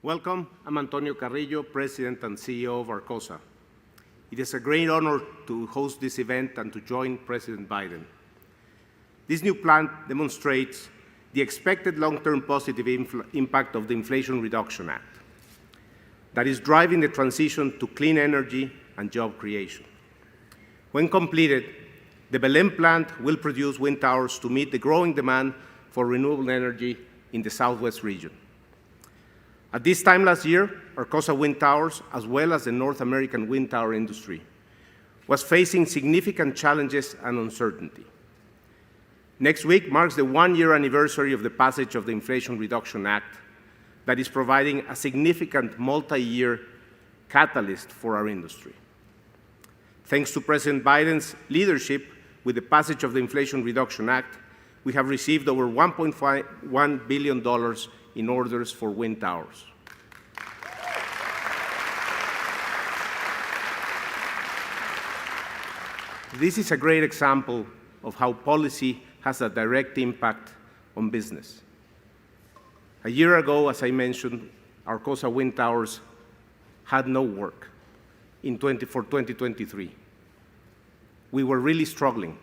Welcome. I'm Antonio Carrillo, President and CEO of Arcosa. It is a great honor to host this event and to join President Biden. This new plan demonstrates the expected long-term positive impact of the Inflation Reduction Act that is driving the transition to clean energy and job creation. When completed, the Belém plant will produce wind towers to meet the growing demand for renewable energy in the Southwest region. At this time last year, Arcosa Wind Towers, as well as the North American wind tower industry, was facing significant challenges and uncertainty. Next week marks the one-year anniversary of the passage of the Inflation Reduction Act that is providing a significant multi-year catalyst for our industry. Thanks to President Biden's leadership with the passage of the Inflation Reduction Act, we have received over $1.1 billion in orders for wind towers. This is a great example of how policy has a direct impact on business. A year ago, as I mentioned, Arcosa Wind Towers had no work for 2023. We were really struggling.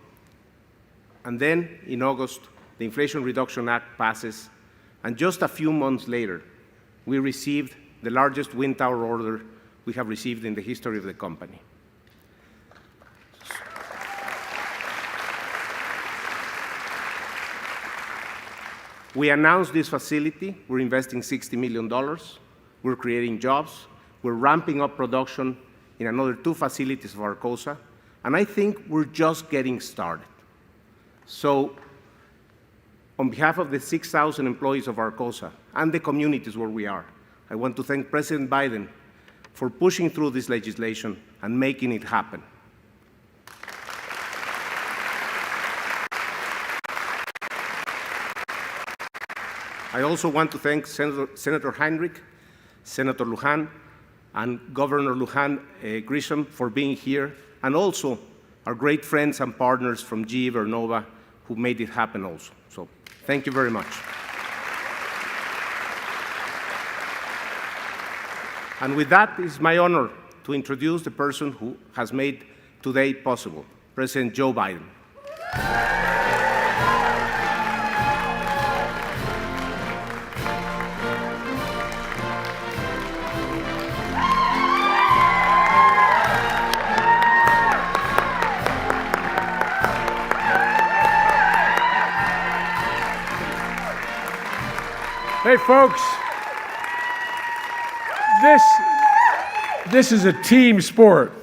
And then, in August, the Inflation Reduction Act passes, and just a few months later, we received the largest wind tower order we have received in the history of the company. We announced this facility. We're investing $60 million. We're creating jobs. We're ramping up production in another 2 facilities of Arcosa, and I think we're just getting started. So, on behalf of the 6,000 employees of Arcosa and the communities where we are, I want to thank President Biden for pushing through this legislation and making it happen. I also want to thank Senator Heinrich, Senator Lujan, and Governor Lujan Grisham for being here, and also our great friends and partners from GE Vernova who made it happen also. So thank you very much. And with that, it's my honor to introduce the person who has made today possible, President Joe Biden. Hey, folks, this is a team sport.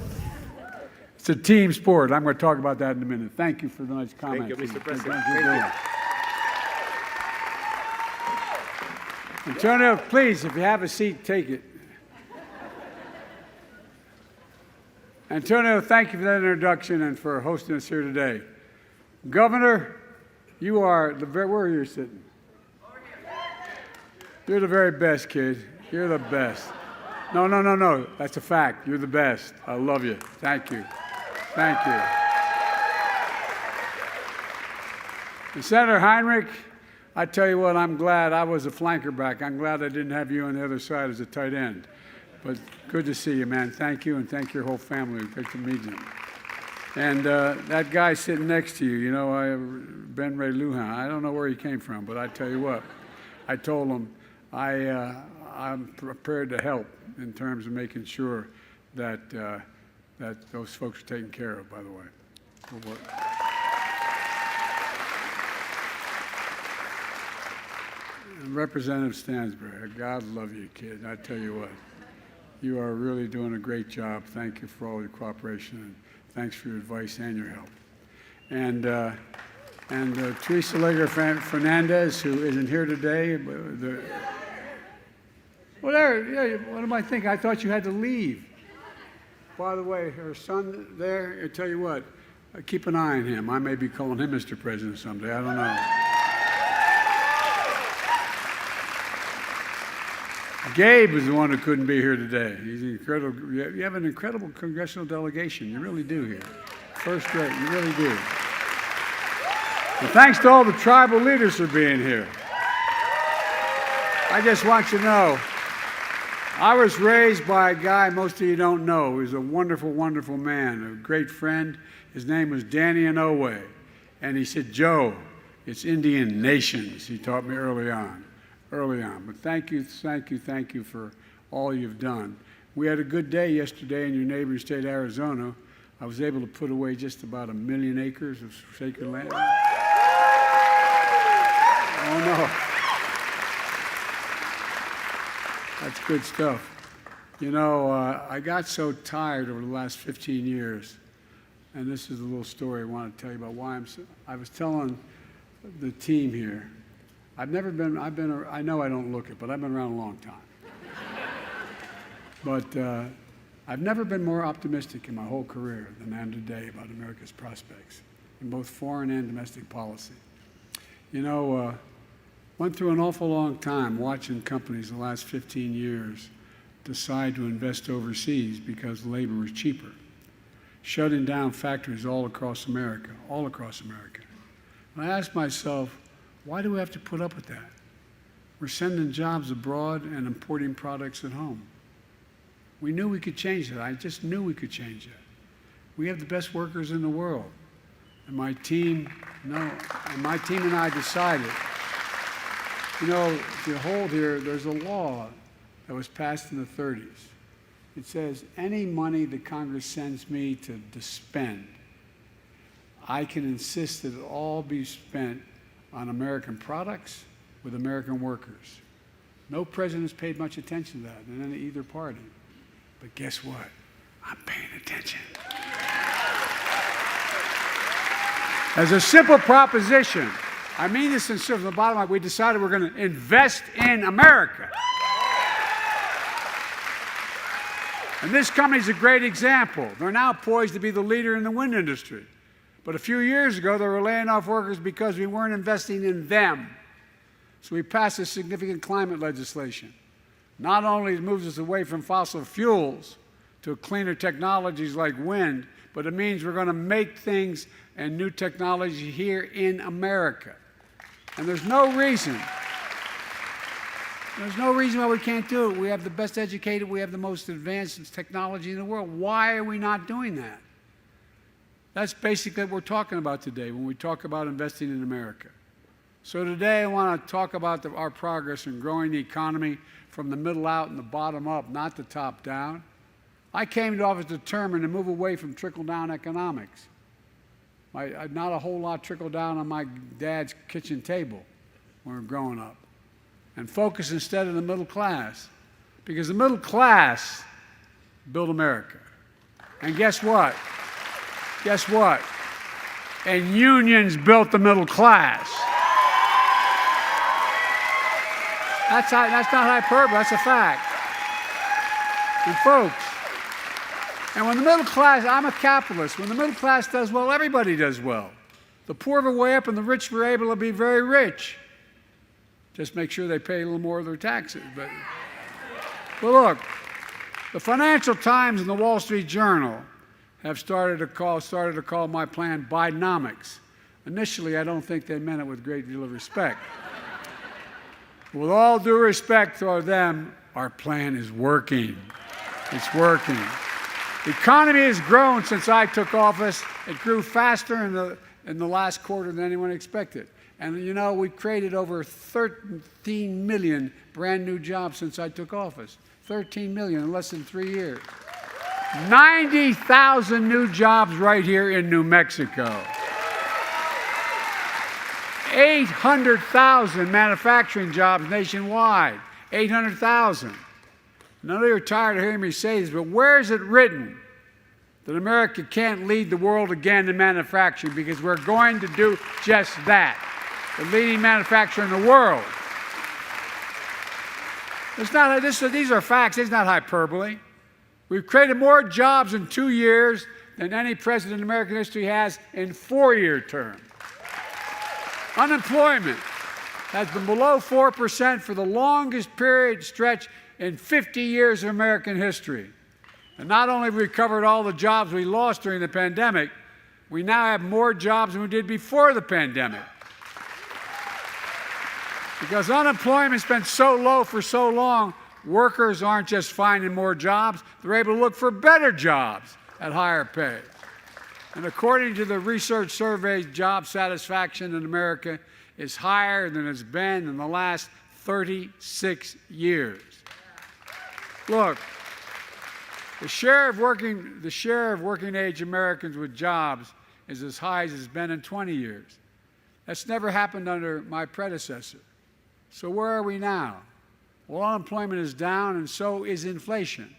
It's a team sport. I'm going to talk about that in a minute. Thank you for the nice comments. Thank you, Mr. President. Thank you. Antonio, please, if you have a seat, take it. Antonio, thank you for that introduction and for hosting us here today. Governor, you are where are you sitting? You're the very best, kid. You're the best. No. That's a fact. You're the best. I love you. Thank you. Thank you. And Senator Heinrich, I tell you what, I'm glad I was a flanker back. I'm glad I didn't have you on the other side as a tight end. But good to see you, man. Thank you, and thank your whole family. Great to meet you. And that guy sitting next to you, you know, Ben Ray Lujan, I don't know where he came from, but I tell you what, I told him, I'm prepared to help in terms of making sure that that those folks are taken care of, by the way. And Representative Stansbury, God love you, kid. I tell you what, you are really doing a great job. Thank you for all your cooperation, and thanks for your advice and your help. And Teresa Leger Fernandez, who isn't here today. What am I thinking? I thought you had to leave. By the way, her son there, I tell you what, keep an eye on him. I may be calling him Mr. President someday. I don't know. Gabe is the one who couldn't be here today. He's incredible. You have an incredible congressional delegation. You really do here. First rate. You really do. And thanks to all the tribal leaders for being here. I just want you to know, I was raised by a guy most of you don't know. He was a wonderful, wonderful man, a great friend. His name was Danny Inouye. And he said, Joe, it's Indian nations. He taught me early on. But thank you for all you've done. We had a good day yesterday in your neighboring state, Arizona. I was able to put away just about 1 million acres of sacred land. Oh, no. That's good stuff. You know, I got so tired over the last 15 years, and this is a little story I want to tell you about why I was telling the team here, I know I don't look it, but I've been around a long time. But I've never been more optimistic in my whole career than I am today about America's prospects in both foreign and domestic policy. You know, went through an awful long time watching companies the last 15 years decide to invest overseas because labor was cheaper, shutting down factories all across America. And I asked myself, why do we have to put up with that? We're sending jobs abroad and importing products at home. We knew we could change that. I just knew we could change that. We have the best workers in the world. And my team and I decided, you know, if you hold here, there's a law that was passed in the 30s. It says any money that Congress sends me to spend, I can insist that it all be spent on American products with American workers. No president's paid much attention to that in either party. But guess what? I'm paying attention. As a simple proposition, I mean this sincerely, from the bottom line, we decided we're going to invest in America. And this company is a great example. They're now poised to be the leader in the wind industry. But a few years ago, they were laying off workers because we weren't investing in them. So we passed a significant climate legislation. Not only moves us away from fossil fuels to cleaner technologies like wind, but it means we're going to make things and new technology here in America. And there's no reason why we can't do it. We have the best educated, we have the most advanced technology in the world. Why are we not doing that? That's basically what we're talking about today when we talk about investing in America. So today I want to talk about our progress in growing the economy from the middle out and the bottom up, not the top down. I came to office determined to move away from trickle-down economics. Not a whole lot trickled down on my dad's kitchen table when we were growing up. And focus instead on the middle class. Because the middle class built America. And guess what? And unions built the middle class. That's not hyperbole, that's a fact. And folks, and when the middle class, I'm a capitalist, when the middle class does well, everybody does well. The poor were way up and the rich were able to be very rich. Just make sure they pay a little more of their taxes. But look, the Financial Times and the Wall Street Journal have started to call my plan Bidenomics. Initially, I don't think they meant it with a great deal of respect. With all due respect toward them, our plan is working. It's working. The economy has grown since I took office. It grew faster in the last quarter than anyone expected. And you know, we created over 13 million brand new jobs since I took office. 13 million in less than 3 years. 90,000 new jobs right here in New Mexico. 800,000 manufacturing jobs nationwide. 800,000. None of you are tired of hearing me say this, but where is it written that America can't lead the world again in manufacturing? Because we're going to do just that. The leading manufacturer in the world. These are facts. It's not hyperbole. We've created more jobs in 2 years than any president in American history has in 4-year terms. Unemployment has been below 4% for the longest period stretch in 50 years of American history. And not only have we recovered all the jobs we lost during the pandemic, we now have more jobs than we did before the pandemic. Because unemployment's been so low for so long, workers aren't just finding more jobs, they're able to look for better jobs at higher pay. And according to the research survey, job satisfaction in America is higher than it's been in the last 36 years. Look, the share of working age Americans with jobs is as high as it's been in 20 years. That's never happened under my predecessor. So where are we now? Well, unemployment is down, and so is inflation.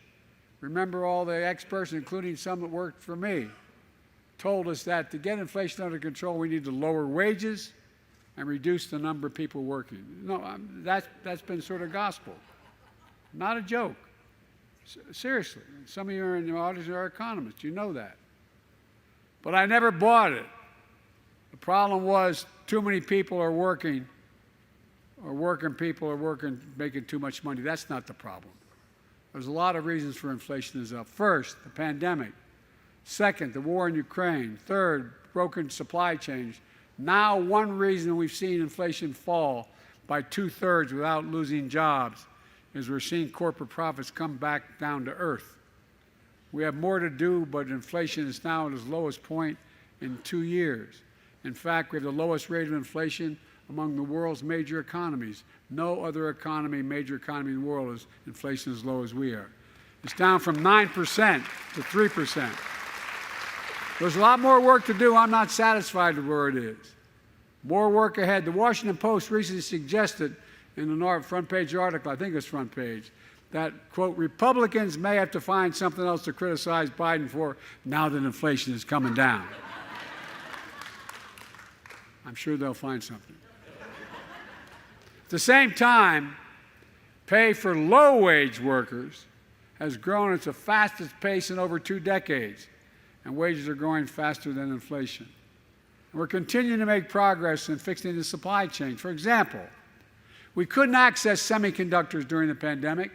Remember, all the experts, including some that worked for me, told us that to get inflation under control, we need to lower wages and reduce the number of people working. No, that's been sort of gospel. Not a joke. Seriously. Some of you in the audience are economists. You know that. But I never bought it. The problem was too many people are working, making too much money. That's not the problem. There's a lot of reasons for inflation is up. First, the pandemic. Second, the war in Ukraine. Third, broken supply chains. Now, one reason we've seen inflation fall by 2/3 without losing jobs is we're seeing corporate profits come back down to earth. We have more to do, but inflation is now at its lowest point in 2 years. In fact, we have the lowest rate of inflation among the world's major economies. No other major economy in the world is inflation as low as we are. It's down from 9% to 3%. There's a lot more work to do. I'm not satisfied with where it is. More work ahead. The Washington Post recently suggested in the front page article, I think it's front page, that, quote, Republicans may have to find something else to criticize Biden for now that inflation is coming down. I'm sure they'll find something. At the same time, pay for low-wage workers has grown at the fastest pace in over 2 decades, and wages are growing faster than inflation. And we're continuing to make progress in fixing the supply chain. For example, we couldn't access semiconductors during the pandemic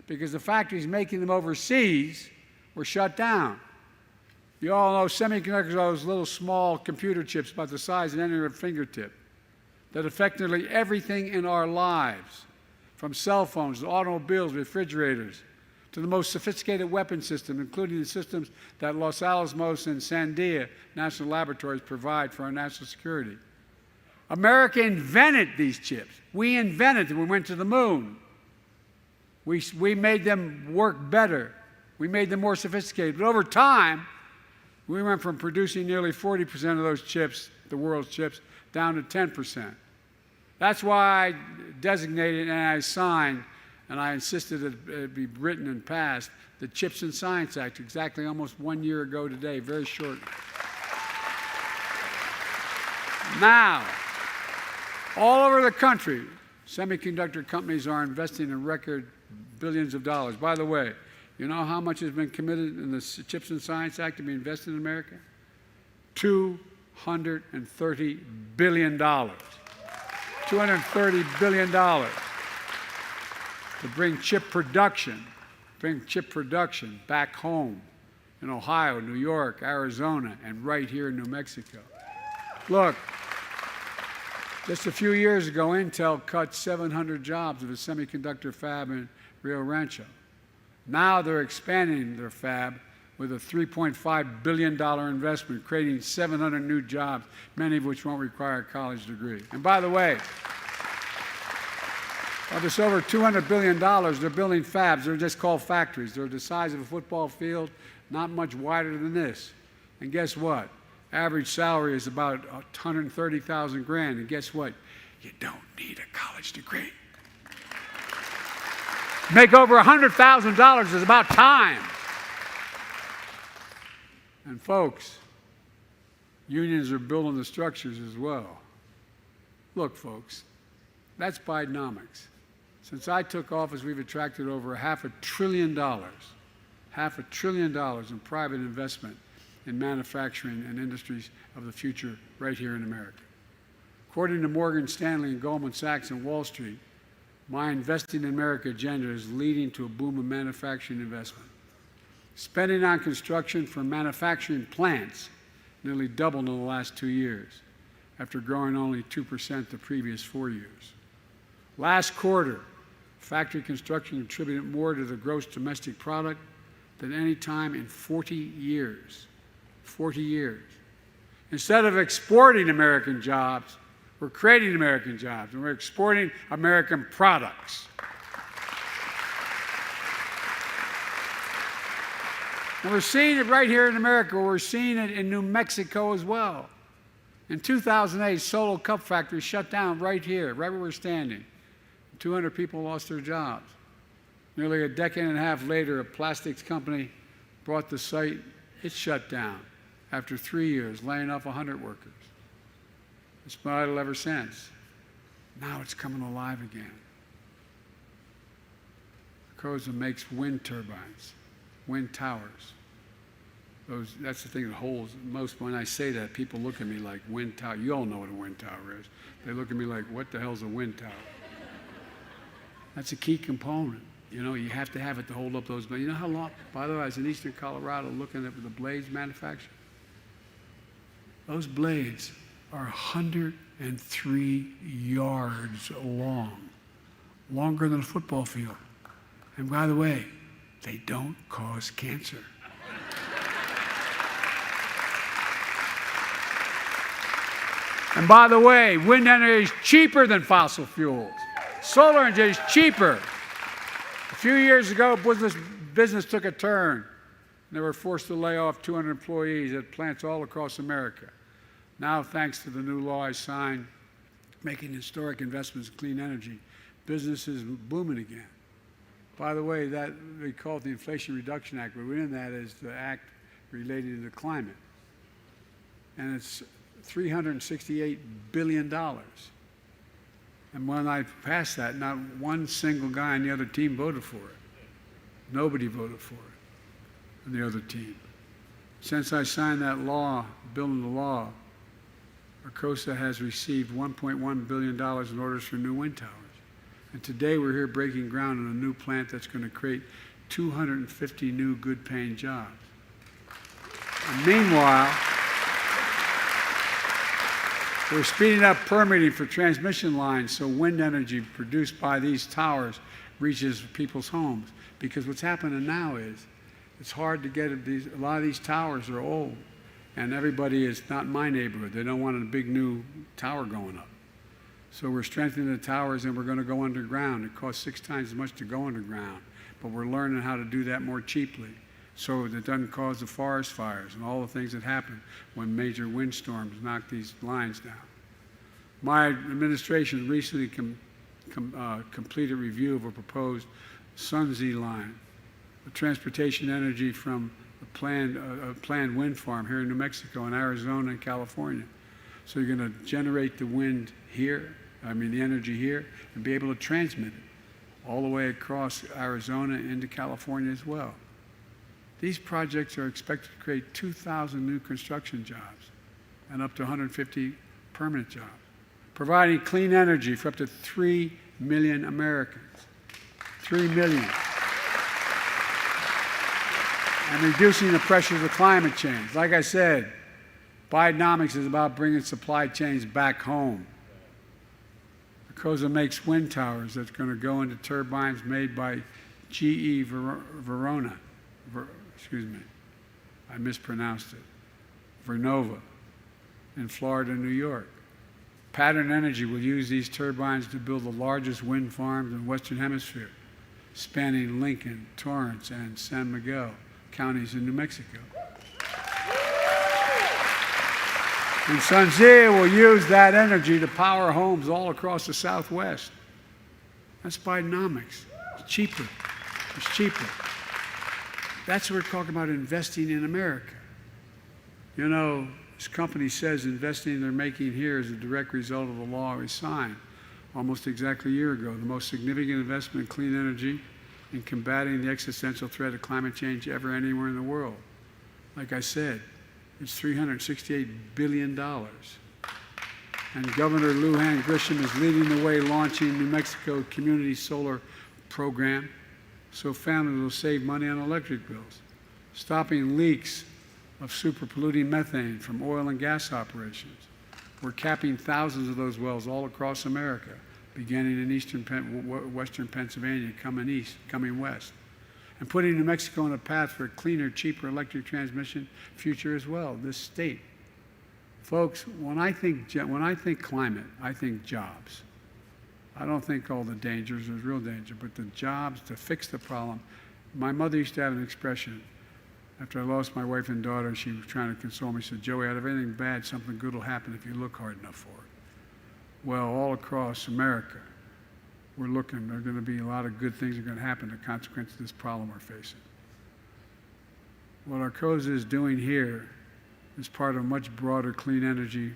because the factories making them overseas were shut down. You all know semiconductors are those little small computer chips about the size of any of a fingertip that affect nearly everything in our lives, from cell phones to automobiles, refrigerators, to the most sophisticated weapon system, including the systems that Los Alamos and Sandia National Laboratories provide for our national security. America invented these chips. We invented them. We went to the moon. We made them work better. We made them more sophisticated. But over time, we went from producing nearly 40% of those chips, the world's chips, down to 10%. That's why I designated and I signed, and I insisted that it be written and passed, the Chips and Science Act, exactly almost 1 year ago today, very short. Now, all over the country, semiconductor companies are investing in record billions of dollars. By the way, you know how much has been committed in the Chips and Science Act to be invested in America? $230 billion. $230 billion to bring chip production back home in Ohio, New York, Arizona, and right here in New Mexico. Look, just a few years ago, Intel cut 700 jobs at a semiconductor fab in Rio Rancho. Now they're expanding their fab with a $3.5 billion investment, creating 700 new jobs, many of which won't require a college degree. And by the way, of this over $200 billion, they're building fabs. They're just called factories. They're the size of a football field, not much wider than this. And guess what? Average salary is about $130,000 grand. And guess what? You don't need a college degree. Make over $100,000 is about time. And folks, unions are building the structures as well. Look, folks, that's Bidenomics. Since I took office, we've attracted over $500 billion in private investment in manufacturing and industries of the future right here in America. According to Morgan Stanley and Goldman Sachs and Wall Street, my Investing in America agenda is leading to a boom of manufacturing investment. Spending on construction for manufacturing plants nearly doubled in the last 2 years, after growing only 2% the previous 4 years. Last quarter, Factory construction contributed more to the gross domestic product than any time in 40 years. 40 years. Instead of exporting American jobs, we're creating American jobs, and we're exporting American products. And we're seeing it right here in America. We're seeing it in New Mexico as well. In 2008, Solo Cup Factory shut down right here, right where we're standing. 200 people lost their jobs. Nearly a decade and a half later, a plastics company bought the site. It shut down after 3 years, laying off 100 workers. It's been idle ever since. Now it's coming alive again. Arcosa makes wind turbines, wind towers. That's the thing that holds most. When I say that, people look at me like, wind tower. You all know what a wind tower is. They look at me like, what the hell's a wind tower? That's a key component. You know, you have to have it to hold up those blades. You know how long? By the way, I was in eastern Colorado looking at the blades manufactured. Those blades are 103 yards long, longer than a football field. And by the way, they don't cause cancer. And by the way, wind energy is cheaper than fossil fuels. Solar energy is cheaper. A few years ago, business took a turn. They were forced to lay off 200 employees at plants all across America. Now, thanks to the new law I signed, making historic investments in clean energy, business is booming again. By the way, that we call it the Inflation Reduction Act, but within that is the act related to the climate. And it's $368 billion. And when I passed that, not one single guy on the other team voted for it. Nobody voted for it on the other team. Since I signed that law, bill into law, Arcosa has received $1.1 billion in orders for new wind towers. And today we're here breaking ground on a new plant that's going to create 250 new good-paying jobs. And meanwhile, we're speeding up permitting for transmission lines so wind energy produced by these towers reaches people's homes. Because what's happening now is it's hard to get a lot of these towers are old. And everybody is not in my neighborhood. They don't want a big new tower going up. So we're strengthening the towers and we're going to go underground. It costs 6 times as much to go underground. But we're learning how to do that more cheaply so that it doesn't cause the forest fires and all the things that happen when major windstorms knock these lines down. My administration recently completed review of a proposed Sunzee line, a transportation energy from a planned wind farm here in New Mexico and Arizona and California. So you're going to generate the wind here, the energy here, and be able to transmit it all the way across Arizona into California as well. These projects are expected to create 2,000 new construction jobs and up to 150 permanent jobs, providing clean energy for up to 3 million Americans. 3 million. And reducing the pressures of climate change. Like I said, Bidenomics is about bringing supply chains back home. Arcosa makes wind towers that's going to go into turbines made by GE Vernova. I mispronounced it. Vernova in Florida, New York. Pattern Energy will use these turbines to build the largest wind farms in the Western Hemisphere, spanning Lincoln, Torrance, and San Miguel counties in New Mexico. And Sunzee will use that energy to power homes all across the Southwest. That's Bidenomics. It's cheaper. It's cheaper. That's what we're talking about, investing in America. You know, this company says investing they're making here is a direct result of the law we signed almost exactly a year ago, the most significant investment in clean energy in combating the existential threat of climate change ever anywhere in the world. Like I said, it's $368 billion. And Governor Lujan Grisham is leading the way, launching New Mexico Community Solar Program so families will save money on electric bills, stopping leaks of super polluting methane from oil and gas operations. We're capping thousands of those wells all across America, beginning in western Pennsylvania, coming west, and putting New Mexico on a path for a cleaner, cheaper electric transmission future as well, this state. Folks, when I think climate, I think jobs. I don't think all the dangers, there's real danger, but the jobs to fix the problem. My mother used to have an expression. After I lost my wife and daughter, she was trying to console me. She said, Joey, out of anything bad, something good will happen if you look hard enough for it. Well, all across America, we're looking. There are going to be a lot of good things that are going to happen as a consequence of this problem we're facing. What Arcosa is doing here is part of much broader clean energy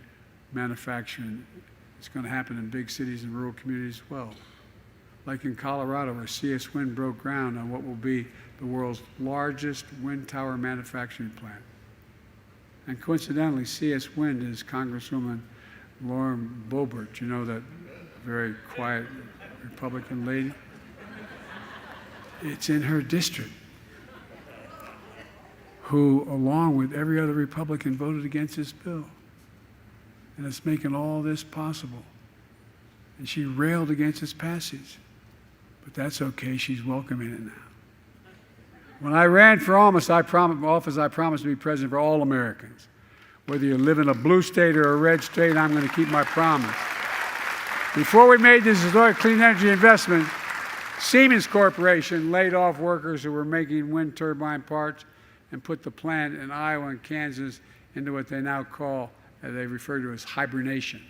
manufacturing. It's going to happen in big cities and rural communities as well. Like in Colorado, where CS Wind broke ground on what will be the world's largest wind tower manufacturing plant. And coincidentally, CS Wind is Congresswoman Lauren Boebert, you know, that very quiet Republican lady. It's in her district, who, along with every other Republican, voted against this bill. And it's making all this possible. And she railed against its passage. But that's okay, she's welcoming it now. When I ran for office, I promised to be president for all Americans. Whether you live in a blue state or a red state, I'm going to keep my promise. Before we made this historic clean energy investment, Siemens Corporation laid off workers who were making wind turbine parts and put the plant in Iowa and Kansas into what they now call, they refer to as hibernation.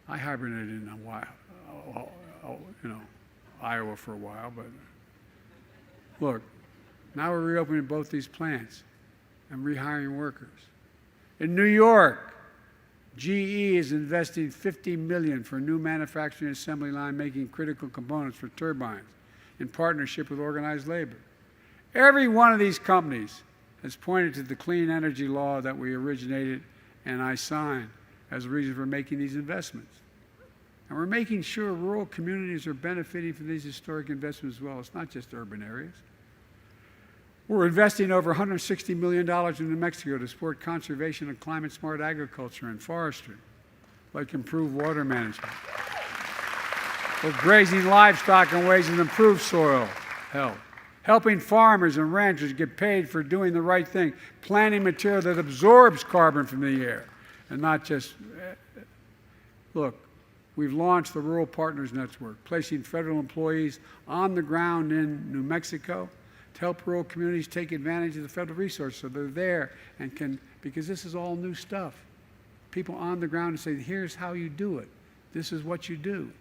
I hibernated in a while, Iowa for a while, but look, now we're reopening both these plants and rehiring workers. In New York, GE is investing $50 million for a new manufacturing assembly line making critical components for turbines in partnership with organized labor. Every one of these companies has pointed to the clean energy law that we originated and I signed as a reason for making these investments. And we're making sure rural communities are benefiting from these historic investments as well. It's not just urban areas. We're investing over $160 million in New Mexico to support conservation and climate-smart agriculture and forestry, like improved water management. We're grazing livestock in ways that improve soil health, helping farmers and ranchers get paid for doing the right thing, planting material that absorbs carbon from the air, and not just, look, we've launched the Rural Partners Network, placing federal employees on the ground in New Mexico to help rural communities take advantage of the federal resources so they're there and can, because this is all new stuff. People on the ground and say, here's how you do it. This is what you do.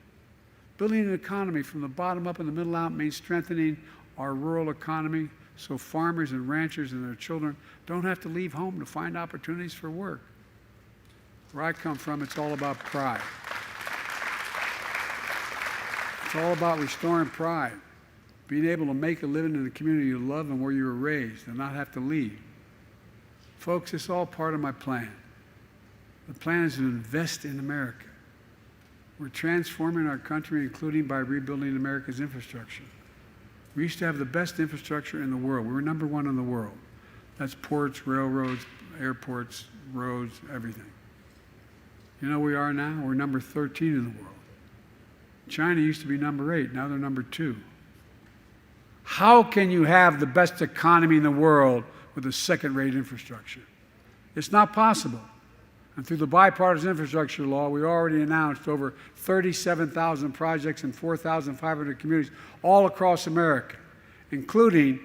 Building an economy from the bottom up and the middle out means strengthening our rural economy so farmers and ranchers and their children don't have to leave home to find opportunities for work. Where I come from, it's all about pride. It's all about restoring pride. Being able to make a living in the community you love and where you were raised and not have to leave. Folks, it's all part of my plan. The plan is to invest in America. We're transforming our country, including by rebuilding America's infrastructure. We used to have the best infrastructure in the world. We were number one in the world. That's ports, railroads, airports, roads, everything. You know where we are now? We're number 13 in the world. China used to be number 8. Now they're number 2. How can you have the best economy in the world with a second-rate infrastructure? It's not possible. And through the bipartisan infrastructure law, we already announced over 37,000 projects in 4,500 communities all across America, including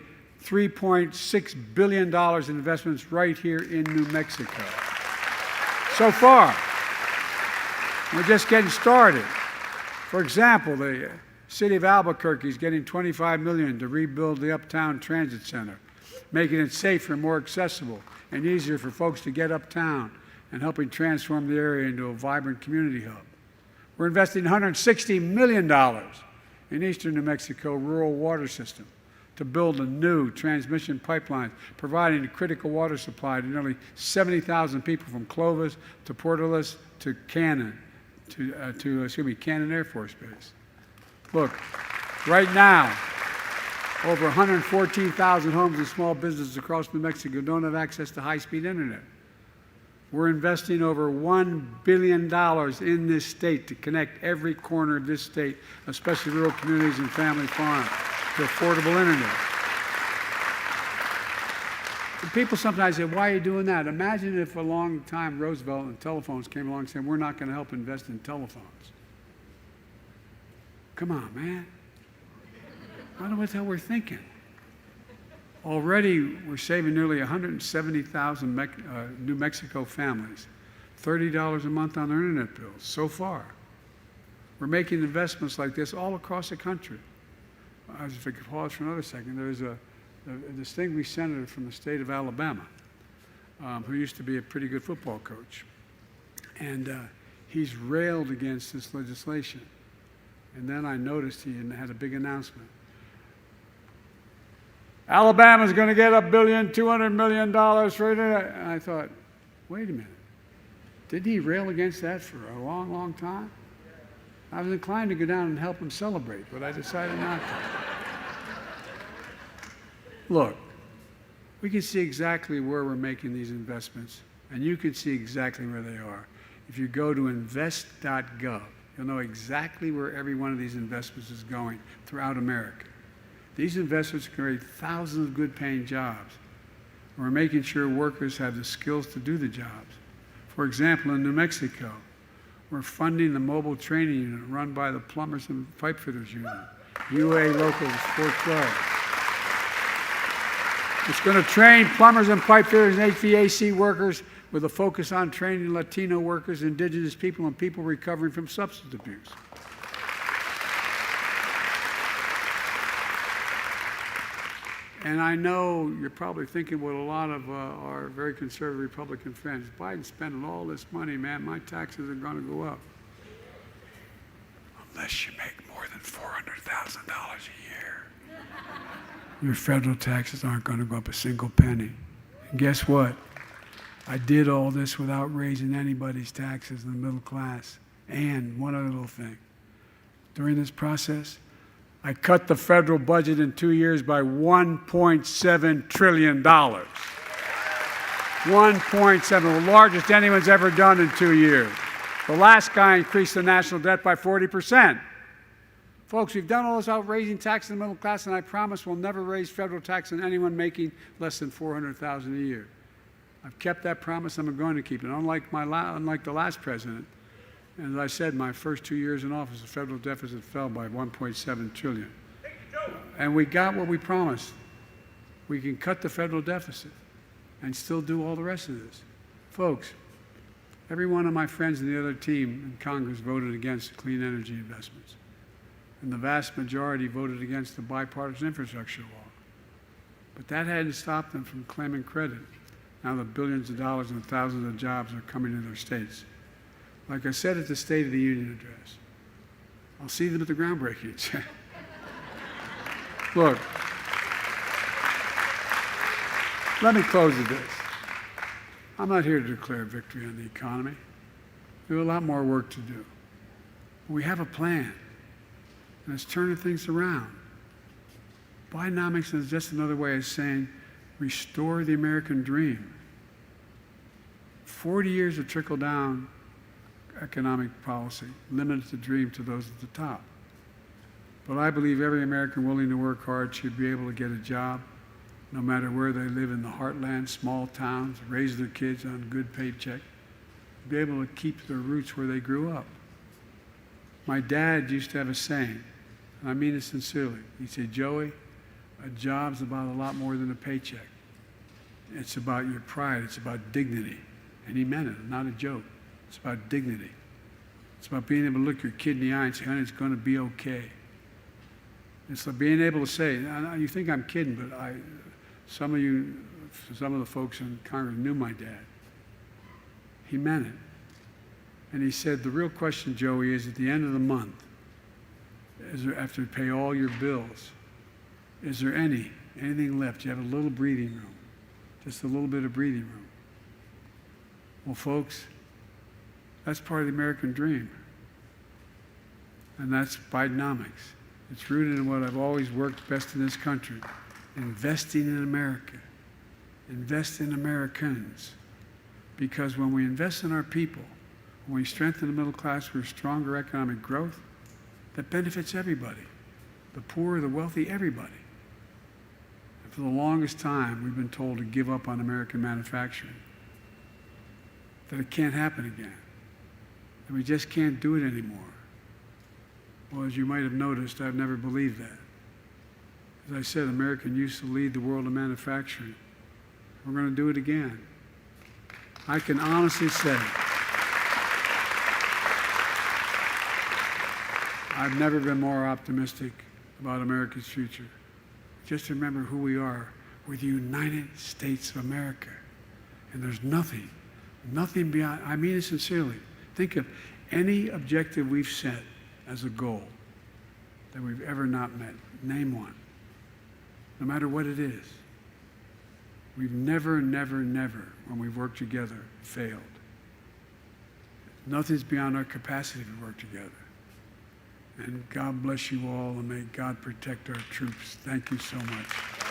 $3.6 billion in investments right here in New Mexico. So far, we're just getting started. For example, the City of Albuquerque is getting $25 million to rebuild the Uptown Transit Center, making it safer and more accessible and easier for folks to get uptown and helping transform the area into a vibrant community hub. We're investing $160 million in eastern New Mexico rural water system to build a new transmission pipeline, providing a critical water supply to nearly 70,000 people from Clovis to Portales to Cannon, Cannon Air Force Base. Look, right now, over 114,000 homes and small businesses across New Mexico don't have access to high-speed internet. We're investing over $1 billion in this state to connect every corner of this state, especially rural communities and family farms, to affordable internet. And people sometimes say, why are you doing that? Imagine if a long time Roosevelt and telephones came along saying, we're not going to help invest in telephones. Come on, man. I don't know what the hell we're thinking. Already, we're saving nearly 170,000 New Mexico families $30 a month on their internet bills so far. We're making investments like this all across the country. If I could pause for another second, there's a distinguished senator from the state of Alabama who used to be a pretty good football coach. And he's railed against this legislation. And then I noticed he had a big announcement. Alabama's going to get $1.2 billion for it. And I thought, wait a minute. Didn't he rail against that for a long, long time? I was inclined to go down and help him celebrate, but I decided not to. Look, we can see exactly where we're making these investments, and you can see exactly where they are. If you go to invest.gov, you'll know exactly where every one of these investments is going throughout America. These investments create thousands of good-paying jobs. We're making sure workers have the skills to do the jobs. For example, in New Mexico, we're funding the mobile training unit run by the Plumbers and Pipe Fitters Union, UA Local 412. It's going to train plumbers and pipe fitters and HVAC workers with a focus on training Latino workers, indigenous people, and people recovering from substance abuse. And I know you're probably thinking what a lot of our very conservative Republican friends, Biden's spending all this money, man, my taxes are going to go up. Unless you make more than $400,000 a year, your federal taxes aren't going to go up a single penny. And guess what? I did all this without raising anybody's taxes in the middle class. And one other little thing. During this process, I cut the federal budget in 2 years by $1.7 trillion. 1.7, the largest anyone's ever done in 2 years. The last guy increased the national debt by 40%. Folks, we've done all this out raising taxes in the middle class, and I promise we'll never raise federal tax on anyone making less than $400,000 a year. I've kept that promise, and I'm going to keep it. Unlike the last president, and as I said, my first 2 years in office, the federal deficit fell by $1.7 trillion. And we got what we promised. We can cut the federal deficit and still do all the rest of this. Folks, every one of my friends in the other team in Congress voted against clean energy investments. And the vast majority voted against the bipartisan infrastructure law. But that hadn't stopped them from claiming credit. Now the billions of dollars and thousands of jobs are coming to their states. Like I said at the State of the Union address, I'll see them at the groundbreakings. Look, let me close with this. I'm not here to declare victory on the economy. We have a lot more work to do. We have a plan, and it's turning things around. Bidenomics is just another way of saying restore the American dream. 40 years of trickle-down economic policy limited the dream to those at the top. But I believe every American willing to work hard should be able to get a job, no matter where they live in the heartland, small towns, raise their kids on a good paycheck, be able to keep their roots where they grew up. My dad used to have a saying, and I mean it sincerely. He'd say, Joey, a job's about a lot more than a paycheck. It's about your pride. It's about dignity. And he meant it, not a joke. It's about dignity. It's about being able to look your kid in the eye and say, honey, it's going to be okay. It's like being able to say, you think I'm kidding, but some of the folks in Congress knew my dad. He meant it. And he said, the real question, Joey, is at the end of the month, after you pay all your bills, is there anything left? You have a little breathing room, just a little bit of breathing room. Well, folks, that's part of the American dream. And that's Bidenomics. It's rooted in what I've always worked best in this country, investing in America, invest in Americans, Because when we invest in our people, when we strengthen the middle class for stronger economic growth, that benefits everybody, the poor, the wealthy, everybody. And for the longest time, we've been told to give up on American manufacturing, that it can't happen again, that we just can't do it anymore. Well, as you might have noticed, I've never believed that. As I said, America used to lead the world in manufacturing. We're going to do it again. I can honestly say, I've never been more optimistic about America's future. Just remember who we are. We're the United States of America. And there's nothing beyond, I mean it sincerely. Think of any objective we've set as a goal that we've ever not met. Name one. No matter what it is. We've never, when we've worked together, failed. Nothing's beyond our capacity to work together. And God bless you all, and may God protect our troops. Thank you so much.